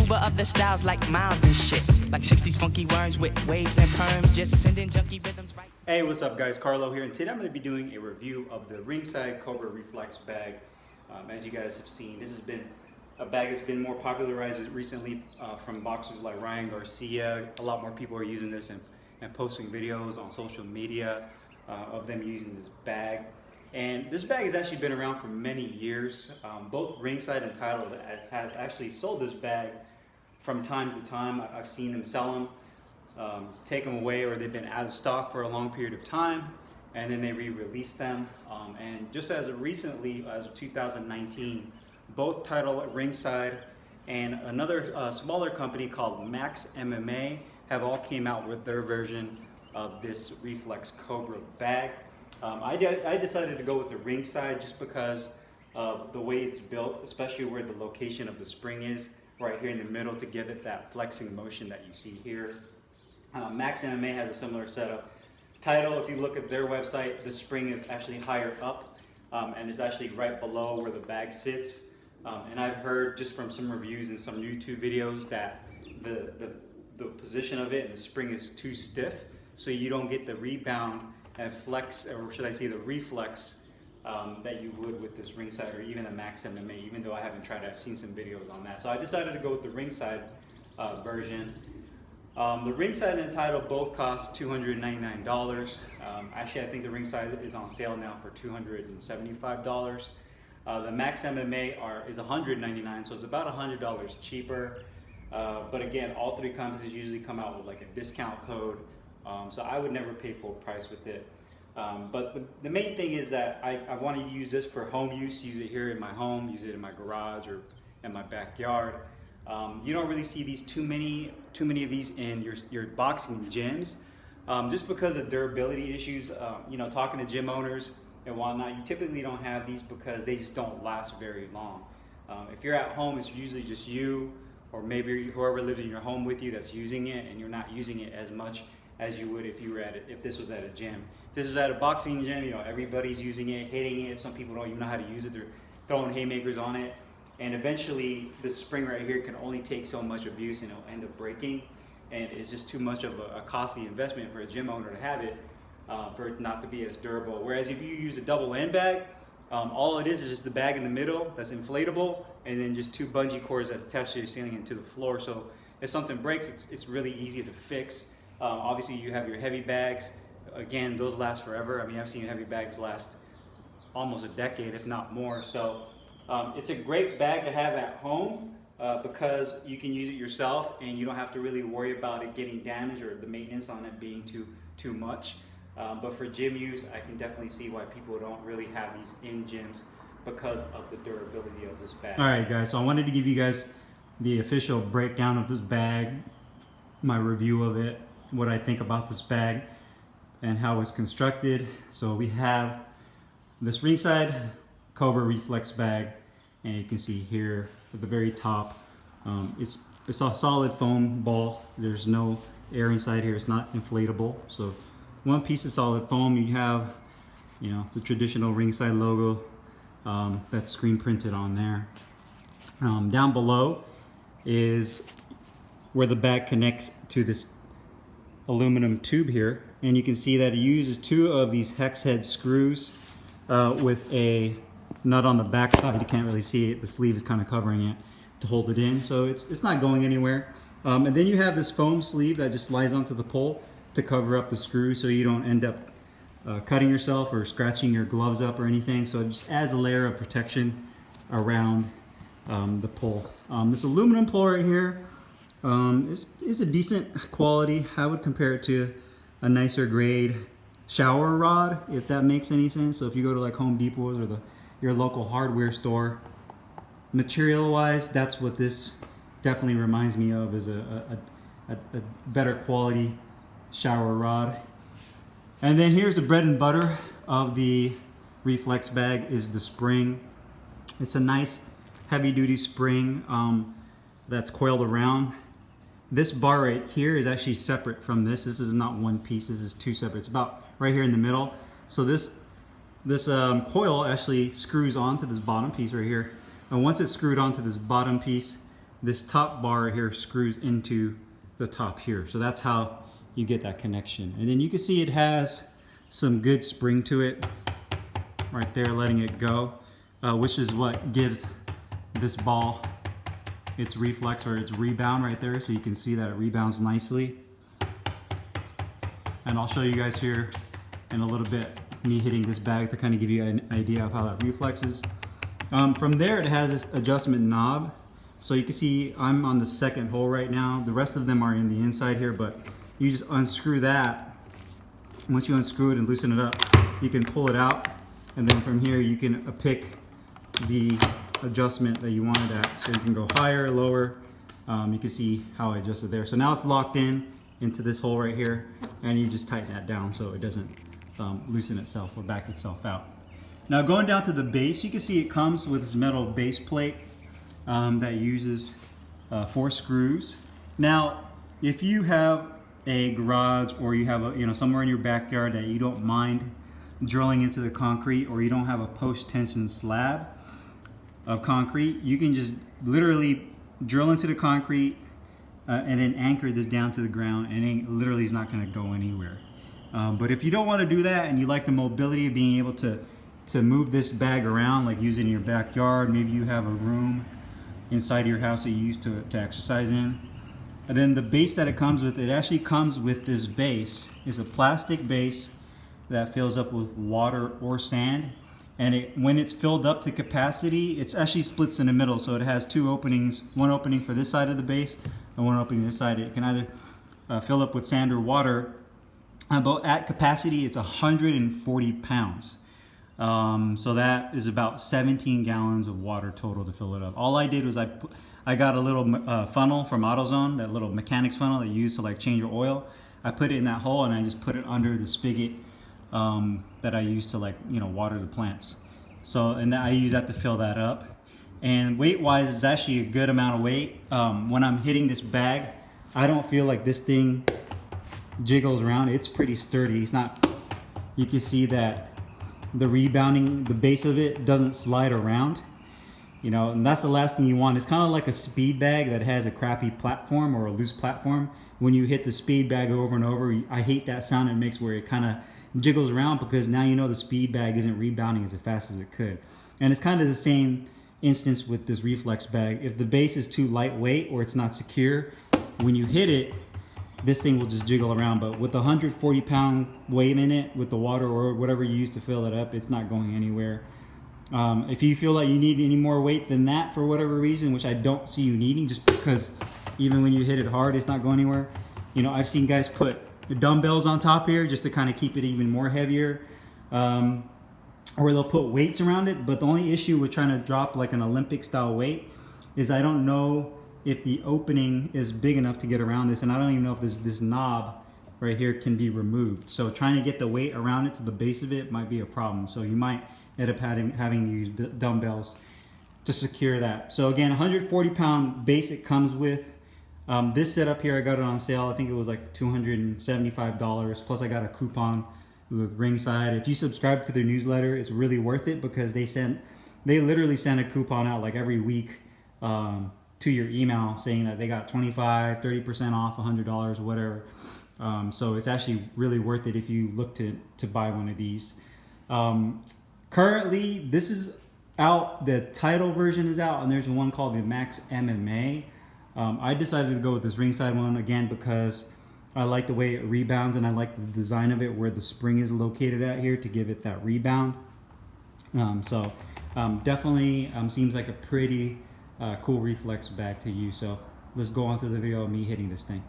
Uber up the styles like miles and shit. Like 60s funky worms with waves and perms, just sending junky rhythms right. Hey, what's up guys? Carlo here, and today I'm going to be doing a review of the Ringside Cobra Reflex Bag. As you guys have seen, this has been a bag that's been more popularized recently from boxers like GARCIA. A lot more people are using this and posting videos on social media of them using this bag. And this bag has actually been around for many years. Both Ringside and Tidal have actually sold this bag from time to time. I've seen them sell them, take them away, or they've been out of stock for a long period of time, and then they re-release them. And just as of recently, as of 2019, both Tidal, Ringside, and another smaller company called Max MMA have all came out with their version of this Reflex Cobra bag. I decided to go with the Ringside just because of the way it's built, especially where the location of the spring is, right here in the middle, to give it that flexing motion that you see here. Max MMA has a similar setup. Tidal, if you look at their website, the spring is actually higher up and is actually right below where the bag sits. And I've heard just from some reviews and some YouTube videos that the position of it and the spring is too stiff, so you don't get the rebound and flex, or should I say the reflex, that you would with this Ringside or even the Max MMA, even though I haven't tried it. I've seen some videos on that. So I decided to go with the Ringside version. The Ringside and the Tidal both cost $299. Actually, I think the Ringside is on sale now for $275. The Max MMA is $199, so it's about $100 cheaper. But again, all three companies usually come out with like a discount code. So I would never pay full price with it. But the main thing is that I wanted to use this for home use, use it here in my home, use it in my garage or in my backyard. You don't really see these too many of these in your boxing gyms, just because of durability issues. You know, talking to gym owners and whatnot, you typically don't have these because they just don't last very long. If you're at home, it's usually just you or maybe whoever lives in your home with you that's using it, and you're not using it as much as you would if you were if this was at a gym. If this was at a boxing gym, you know, everybody's using it, hitting it. Some people don't even know how to use it. They're throwing haymakers on it. And eventually this spring right here can only take so much abuse and it'll end up breaking. And it's just too much of a costly investment for a gym owner to have it, for it not to be as durable. Whereas if you use a double end bag, all it is just the bag in the middle that's inflatable, and then just two bungee cords that's attached to your ceiling and to the floor. So if something breaks, it's really easy to fix. Obviously you have your heavy bags. Again, those last forever. I mean, I've seen heavy bags last almost a decade, if not more. So it's a great bag to have at home because you can use it yourself and you don't have to really worry about it getting damaged or the maintenance on it being too much. But for gym use, I can definitely see why people don't really have these in gyms because of the durability of this bag. All right, guys, so I wanted to give you guys the official breakdown of this bag, my review of it, what I think about this bag and how it's constructed. So we have this Ringside Cobra Reflex Bag, and you can see here at the very top, it's a solid foam ball. There's no air inside here. It's not inflatable. So one piece of solid foam. You have, you know, the traditional Ringside logo that's screen printed on there. Down below is where the bag connects to this aluminum tube here, and you can see that it uses two of these hex head screws with a nut on the back side. You can't really see it, the sleeve is kind of covering it to hold it in, so it's not going anywhere. And then you have this foam sleeve that just slides onto the pole to cover up the screw so you don't end up cutting yourself or scratching your gloves up or anything. So it just adds a layer of protection around the pole. This aluminum pole right here is a decent quality. I would compare it to a nicer grade shower rod, if that makes any sense. So if you go to like Home Depot's or your local hardware store, material wise, that's what this definitely reminds me of, is a better quality shower rod. And then here's the bread and butter of the Reflex bag, is the spring. It's a nice heavy duty spring that's coiled around. This bar right here is actually separate from this. This is not one piece, this is two separate. It's about right here in the middle. So this coil actually screws onto this bottom piece right here. And once it's screwed onto this bottom piece, this top bar here screws into the top here. So that's how you get that connection. And then you can see it has some good spring to it right there, letting it go, which is what gives this ball its reflex or its rebound right there. So you can see that it rebounds nicely. And I'll show you guys here in a little bit me hitting this bag to kind of give you an idea of how that reflexes. From there, it has this adjustment knob. So you can see I'm on the second hole right now. The rest of them are in the inside here, but you just unscrew that. Once you unscrew it and loosen it up, you can pull it out. And then from here, you can pick the adjustment that you want it at. So you can go higher, lower. You can see how I adjusted there. So now it's locked in into this hole right here, and you just tighten that down so it doesn't loosen itself or back itself out. Now going down to the base, you can see it comes with this metal base plate that uses 4 screws. Now, if you have a garage or you have a, somewhere in your backyard that you don't mind drilling into the concrete, or you don't have a post-tension slab of concrete, you can just literally drill into the concrete and then anchor this down to the ground, and it literally is not going to go anywhere. But if you don't want to do that and you like the mobility of being able to move this bag around, like use it in your backyard, maybe you have a room inside of your house that you use to exercise in. And then the base that it comes with, it actually comes with this base. It's a plastic base that fills up with water or sand. And when it's filled up to capacity, it actually splits in the middle. So it has 2 openings, one opening for this side of the base and one opening this side. It can either fill up with sand or water. But at capacity, it's 140 pounds. So that is about 17 gallons of water total to fill it up. All I did was I got a little funnel from AutoZone, that little mechanics funnel that you use to like change your oil. I put it in that hole and I just put it under the spigot that I use to water the plants. So, and I use that to fill that up. And weight wise, it's actually a good amount of weight. When I'm hitting this bag, I don't feel like this thing jiggles around. It's pretty sturdy. It's not, you can see that the rebounding, the base of it doesn't slide around, and that's the last thing you want. It's kind of like a speed bag that has a crappy platform or a loose platform. When you hit the speed bag over and over, I hate that sound it makes where it kind of jiggles around, because now the speed bag isn't rebounding as fast as it could. And it's kind of the same instance with this reflex bag. If the base is too lightweight or it's not secure, when you hit it, this thing will just jiggle around. But with the 140 pound weight in it, with the water or whatever you use to fill it up, it's not going anywhere. If you feel like you need any more weight than that for whatever reason, which I don't see you needing, just because even when you hit it hard, it's not going anywhere. I've seen guys put the dumbbells on top here just to kind of keep it even more heavier, or they'll put weights around it. But the only issue with trying to drop like an Olympic style weight is I don't know if the opening is big enough to get around this, and I don't even know if this knob right here can be removed. So trying to get the weight around it to the base of it might be a problem. So you might end up having to use dumbbells to secure that. So again, 140 pound base it comes with. This setup here, I got it on sale. I think it was like $275. Plus I got a coupon with Ringside. If you subscribe to their newsletter, it's really worth it, because they literally send a coupon out like every week to your email saying that they got 25, 30% off, $100 or whatever. So it's actually really worth it if you look to buy one of these. Currently, this is out, the title version is out, and there's one called the Max MMA. I decided to go with this Ringside one again because I like the way it rebounds, and I like the design of it where the spring is located at here to give it that rebound. Definitely seems like a pretty cool reflex bag to use. So let's go on to the video of me hitting this thing.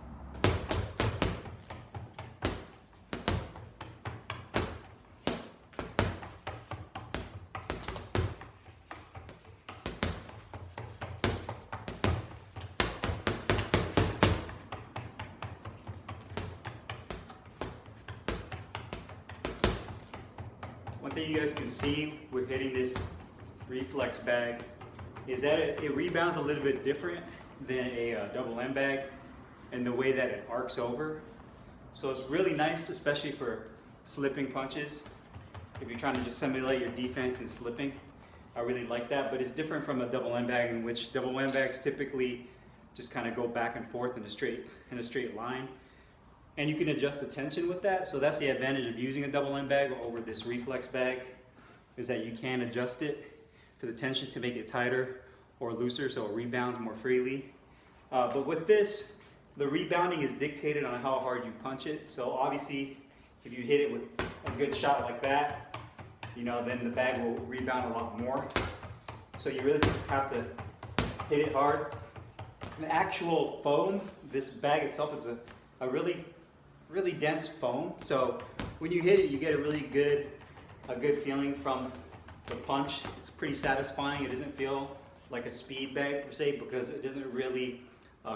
One thing you guys can see with hitting this reflex bag is that it rebounds a little bit different than a double M bag in the way that it arcs over. So it's really nice, especially for slipping punches. If you're trying to just simulate your defense and slipping, I really like that. But it's different from a double M bag, in which double M bags typically just kind of go back and forth in a straight line. And you can adjust the tension with that. So that's the advantage of using a double end bag over this reflex bag, is that you can adjust it for the tension to make it tighter or looser so it rebounds more freely. But with this, the rebounding is dictated on how hard you punch it. So obviously, if you hit it with a good shot like that, you know, then the bag will rebound a lot more. So you really have to hit it hard. The actual foam, this bag itself is a really dense foam. So when you hit it, you get a really good feeling from the punch. It's pretty satisfying. It doesn't feel like a speed bag per se, because it doesn't really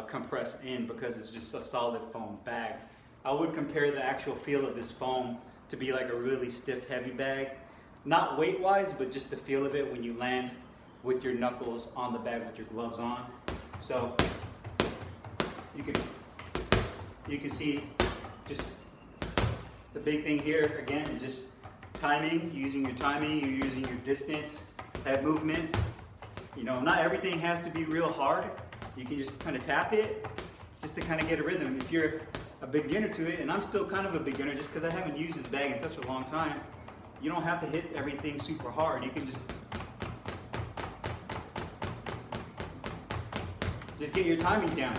compress in, because it's just a solid foam bag. I would compare the actual feel of this foam to be like a really stiff, heavy bag. Not weight-wise, but just the feel of it when you land with your knuckles on the bag with your gloves on. So you can see just the big thing here again is just timing, using your timing, you're using your distance, that movement. You know, not everything has to be real hard. You can just kind of tap it just to kind of get a rhythm. If you're a beginner to it, and I'm still kind of a beginner just because I haven't used this bag in such a long time, you don't have to hit everything super hard. You can just get your timing down.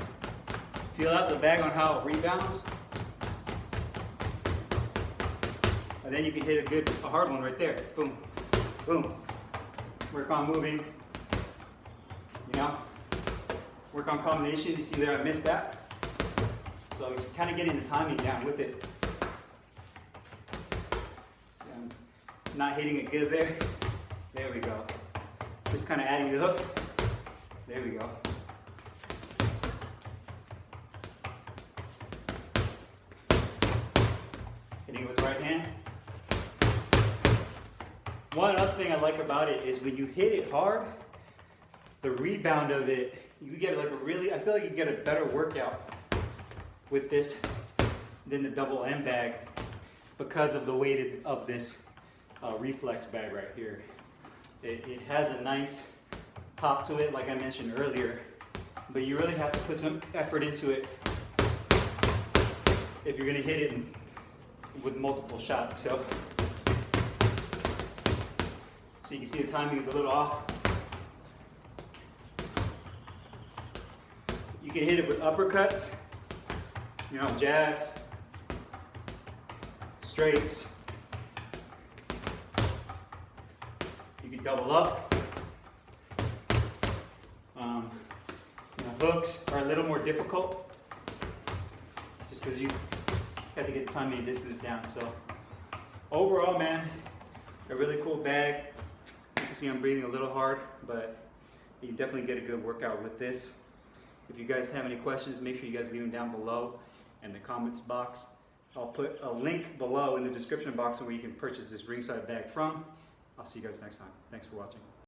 Feel out the bag on how it rebounds. And then you can hit a hard one right there. Boom, boom. Work on moving, you know. Work on combinations. You see there, I missed that. So just kind of getting the timing down with it. See, I'm not hitting it good there. There we go. Just kind of adding the hook. There we go. Hitting it with the right hand. One other thing I like about it is when you hit it hard, the rebound of it, you get like I feel like you get a better workout with this than the double end bag, because of the weight of this reflex bag right here. It has a nice pop to it, like I mentioned earlier, but you really have to put some effort into it if you're gonna hit it with multiple shots. So you can see the timing is a little off. You can hit it with uppercuts, you know, jabs, straights. You can double up. Hooks are a little more difficult, just because you have to get the timing and distance down. So overall, man, a really cool bag. You can see I'm breathing a little hard, but you can definitely get a good workout with this. If you guys have any questions, make sure you guys leave them down below in the comments box. I'll put a link below in the description box where you can purchase this Ringside bag from. I'll see you guys next time. Thanks for watching.